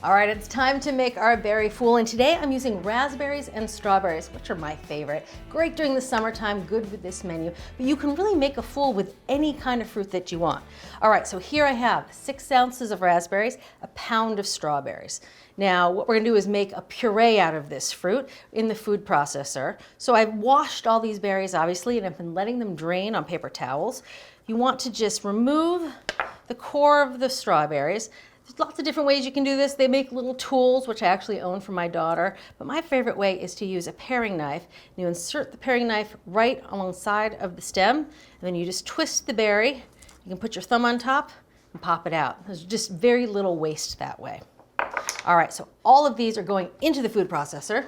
All right, it's time to make our berry fool, and today I'm using raspberries and strawberries, which are my favorite. Great during the summertime, good with this menu, but you can really make a fool with any kind of fruit that you want. All right, so here I have 6 ounces of raspberries, a pound of strawberries. Now, what we're gonna do is make a puree out of this fruit in the food processor. So I've washed all these berries, obviously, and I've been letting them drain on paper towels. You want to just remove the core of the strawberries. There's lots of different ways you can do this. They make little tools, which I actually own for my daughter. But my favorite way is to use a paring knife. You insert the paring knife right alongside of the stem, and then you just twist the berry. You can put your thumb on top and pop it out. There's just very little waste that way. All right, so all of these are going into the food processor.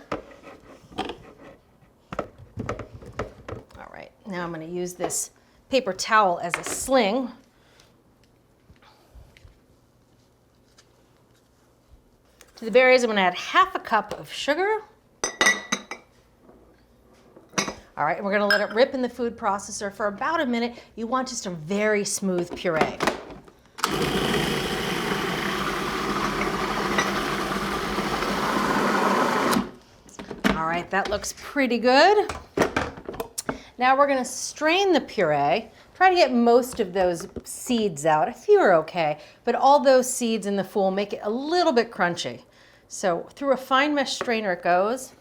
All right, now I'm going to use this paper towel as a sling. To the berries, I'm going to add half a cup of sugar. All right, and we're going to let it rip in the food processor for about a minute. You want just a very smooth puree. All right, that looks pretty good. Now we're going to strain the puree. Try to get most of those seeds out. A few are okay, but all those seeds in the fool make it a little bit crunchy. So through a fine mesh strainer it goes,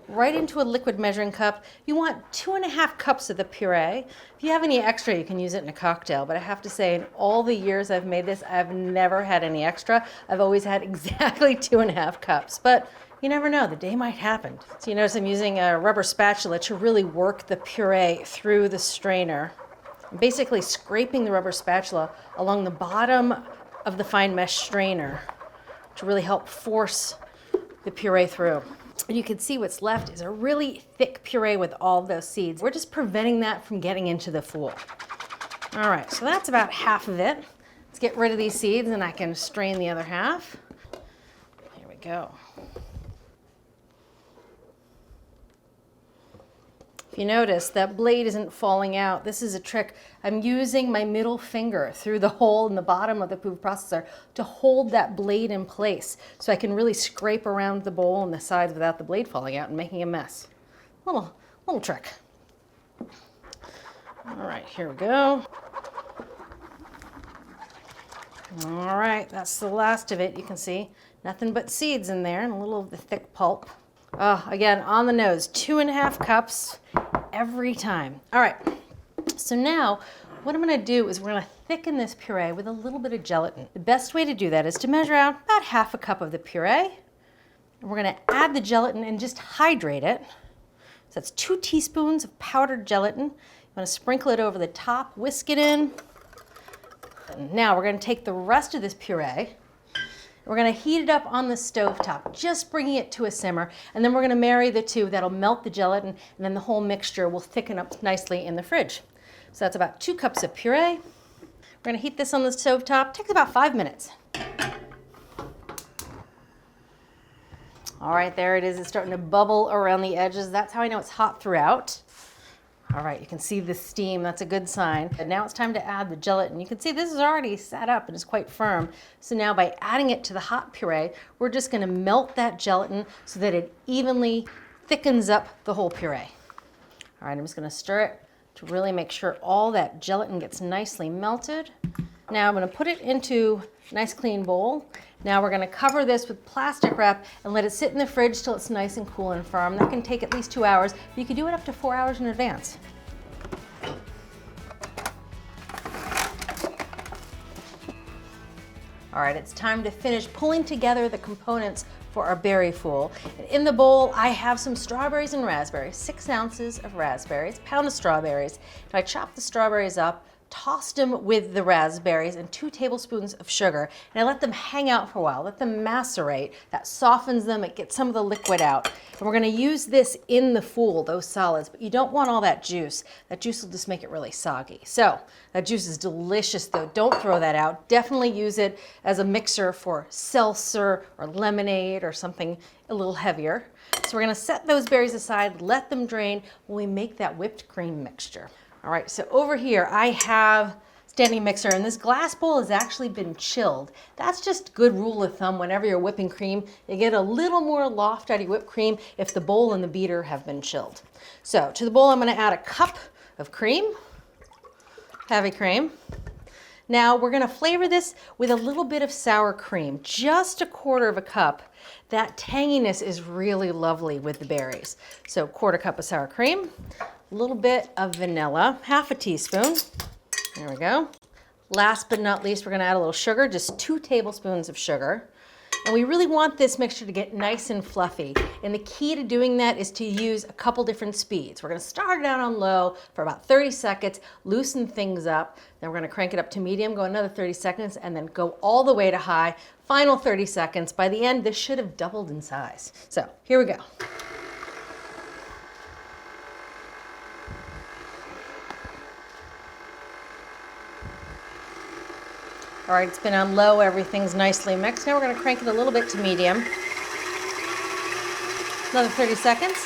right into a liquid measuring cup. You want 2.5 cups of the puree. If you have any extra, you can use it in a cocktail, but I have to say in all the years I've made this, I've never had any extra. I've always had exactly 2.5 cups, but you never know, the day might happen. So you notice I'm using a rubber spatula to really work the puree through the strainer. I'm basically scraping the rubber spatula along the bottom of the fine mesh strainer to really help force the puree through. And you can see what's left is a really thick puree with all those seeds. We're just preventing that from getting into the fool. All right, so that's about half of it. Let's get rid of these seeds and I can strain the other half. Here we go. If you notice, that blade isn't falling out. This is a trick. I'm using my middle finger through the hole in the bottom of the food processor to hold that blade in place so I can really scrape around the bowl and the sides without the blade falling out and making a mess. Little trick. All right, here we go. All right, that's the last of it. You can see nothing but seeds in there and a little of the thick pulp. Again, on the nose, 2.5 cups every time. All right, so now what I'm gonna do is we're gonna thicken this puree with a little bit of gelatin. The best way to do that is to measure out about half a cup of the puree. And we're gonna add the gelatin and just hydrate it. So that's 2 teaspoons of powdered gelatin. You wanna sprinkle it over the top, whisk it in. And now we're gonna take the rest of this puree. We're gonna heat it up on the stovetop, just bringing it to a simmer, and then we're gonna marry the two. That'll melt the gelatin, and then the whole mixture will thicken up nicely in the fridge. So that's about 2 cups of puree. We're gonna heat this on the stovetop. Takes about 5 minutes. All right, there it is. It's starting to bubble around the edges. That's how I know it's hot throughout. All right, you can see the steam, that's a good sign. And now it's time to add the gelatin. You can see this is already set up and it's quite firm. So now by adding it to the hot puree, we're just gonna melt that gelatin so that it evenly thickens up the whole puree. All right, I'm just gonna stir it to really make sure all that gelatin gets nicely melted. Now I'm gonna put it into a nice clean bowl. Now we're gonna cover this with plastic wrap and let it sit in the fridge till it's nice and cool and firm. That can take at least 2 hours, but you can do it up to 4 hours in advance. All right, it's time to finish pulling together the components for our berry fool. In the bowl, I have some strawberries and raspberries, 6 ounces of raspberries, a pound of strawberries. And I chopped the strawberries up, tossed them with the raspberries and 2 tablespoons of sugar, and I let them hang out for a while, let them macerate. That softens them, it gets some of the liquid out. And we're gonna use this in the fool, those solids, but you don't want all that juice. That juice will just make it really soggy. So that juice is delicious though, don't throw that out. Definitely use it as a mixer for seltzer or lemonade or something a little heavier. So we're gonna set those berries aside, let them drain when we make that whipped cream mixture. All right, so over here I have standing mixer, and this glass bowl has actually been chilled. That's just good rule of thumb. Whenever you're whipping cream, you get a little more loft out of your whipped cream if the bowl and the beater have been chilled. So to the bowl, I'm going to add a cup of cream, heavy cream. Now we're going to flavor this with a little bit of sour cream, just a quarter of a cup. That tanginess is really lovely with the berries. So quarter cup of sour cream, a little bit of vanilla, half a teaspoon. There we go. Last but not least, we're going to add a little sugar, just 2 tablespoons of sugar. And we really want this mixture to get nice and fluffy. And the key to doing that is to use a couple different speeds. We're going to start it out on low for about 30 seconds, loosen things up. Then we're going to crank it up to medium, go another 30 seconds, and then go all the way to high. Final 30 seconds. By the end, this should have doubled in size. So here we go. All right, it's been on low, everything's nicely mixed. Now we're going to crank it a little bit to medium. Another 30 seconds.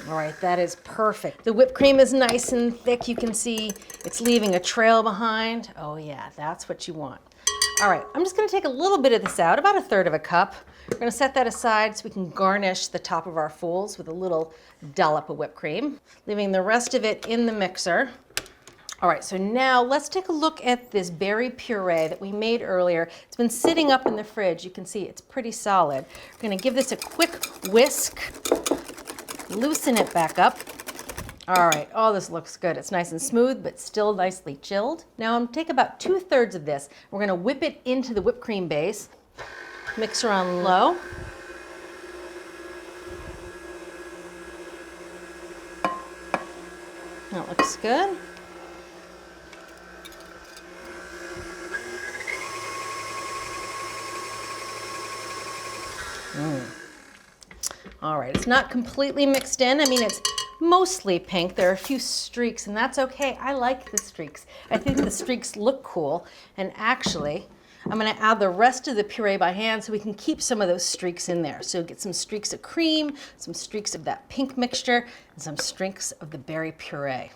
All right, that is perfect. The whipped cream is nice and thick. You can see it's leaving a trail behind. Oh yeah, that's what you want. All right, I'm just going to take a little bit of this out, about 1/3 of a cup. We're going to set that aside so we can garnish the top of our fools with a little dollop of whipped cream, leaving the rest of it in the mixer. All right, so now let's take a look at this berry puree that we made earlier. It's been sitting up in the fridge. You can see it's pretty solid. We're going to give this a quick whisk, loosen it back up. All right, oh, this looks good. It's nice and smooth, but still nicely chilled. Now I'm going to take about 2/3 of this. We're going to whip it into the whipped cream base. Mixer on low. That looks good. All right, it's not completely mixed in. I mean, it's mostly pink. There are a few streaks, and that's okay. I like the streaks. I think the streaks look cool, and actually, I'm going to add the rest of the puree by hand so we can keep some of those streaks in there. So get some streaks of cream, some streaks of that pink mixture, and some streaks of the berry puree.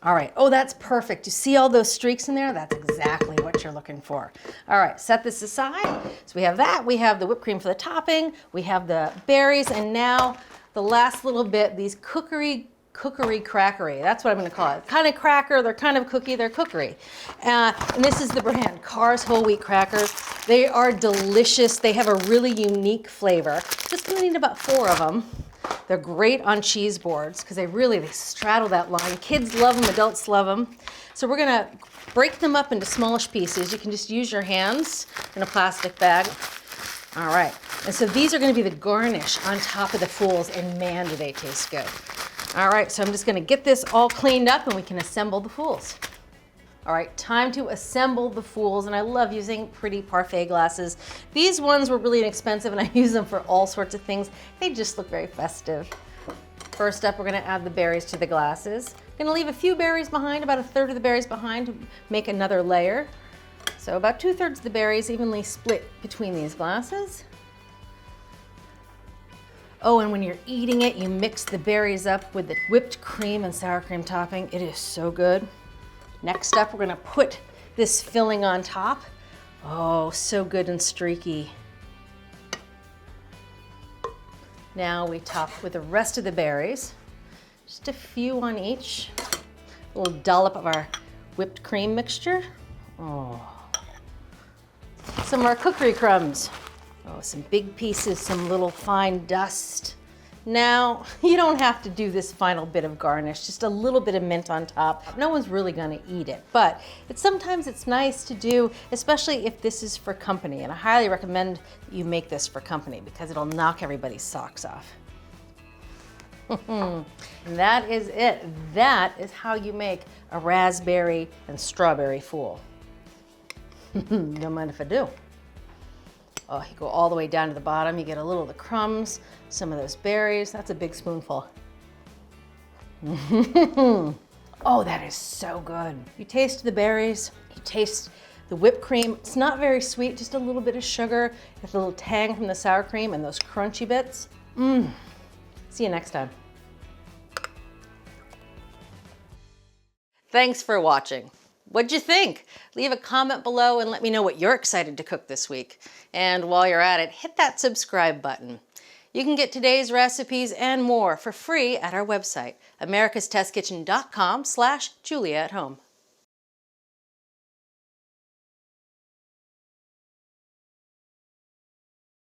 All right, oh, that's perfect. You see all those streaks in there? That's exactly what you're looking for. All right, set this aside. So we have that, we have the whipped cream for the topping, we have the berries, and now the last little bit, these cookery crackery. That's what I'm going to call it. Kind of cracker, they're kind of cookie, they're cookery. And this is the brand, Carr's Whole Wheat Crackers. They are delicious. They have a really unique flavor. Just going to need about 4 of them. They're great on cheese boards because they straddle that line. Kids love them, adults love them. So we're going to break them up into smallish pieces. You can just use your hands in a plastic bag. All right. And so these are going to be the garnish on top of the fools, and man, do they taste good. All right, so I'm just going to get this all cleaned up and we can assemble the fools. All right, time to assemble the fools, and I love using pretty parfait glasses. These ones were really inexpensive and I use them for all sorts of things. They just look very festive. First up, we're going to add the berries to the glasses. I'm going to leave a few berries behind, about 1/3 of the berries behind to make another layer. So about 2/3 of the berries evenly split between these glasses. Oh, and when you're eating it, you mix the berries up with the whipped cream and sour cream topping. It is so good. Next up, we're gonna put this filling on top. Oh, so good and streaky. Now we top with the rest of the berries. Just a few on each. A little dollop of our whipped cream mixture. Oh. Some of our cookery crumbs. Oh, some big pieces, some little fine dust. Now, you don't have to do this final bit of garnish, just a little bit of mint on top. No one's really gonna eat it, but sometimes it's nice to do, especially if this is for company, and I highly recommend that you make this for company because it'll knock everybody's socks off. And that is it. That is how you make a raspberry and strawberry fool. Don't mind if I do. Oh, you go all the way down to the bottom, you get a little of the crumbs, some of those berries. That's a big spoonful. Oh, that is so good. You taste the berries, you taste The whipped cream, it's not very sweet, just a little bit of sugar, with a little tang from the sour cream and those crunchy bits. See you next time. Thanks for watching. What'd you think? Leave a comment below and let me know what you're excited to cook this week. And while you're at it, hit that subscribe button. You can get today's recipes and more for free at our website, americastestkitchen.com/JuliaAtHome.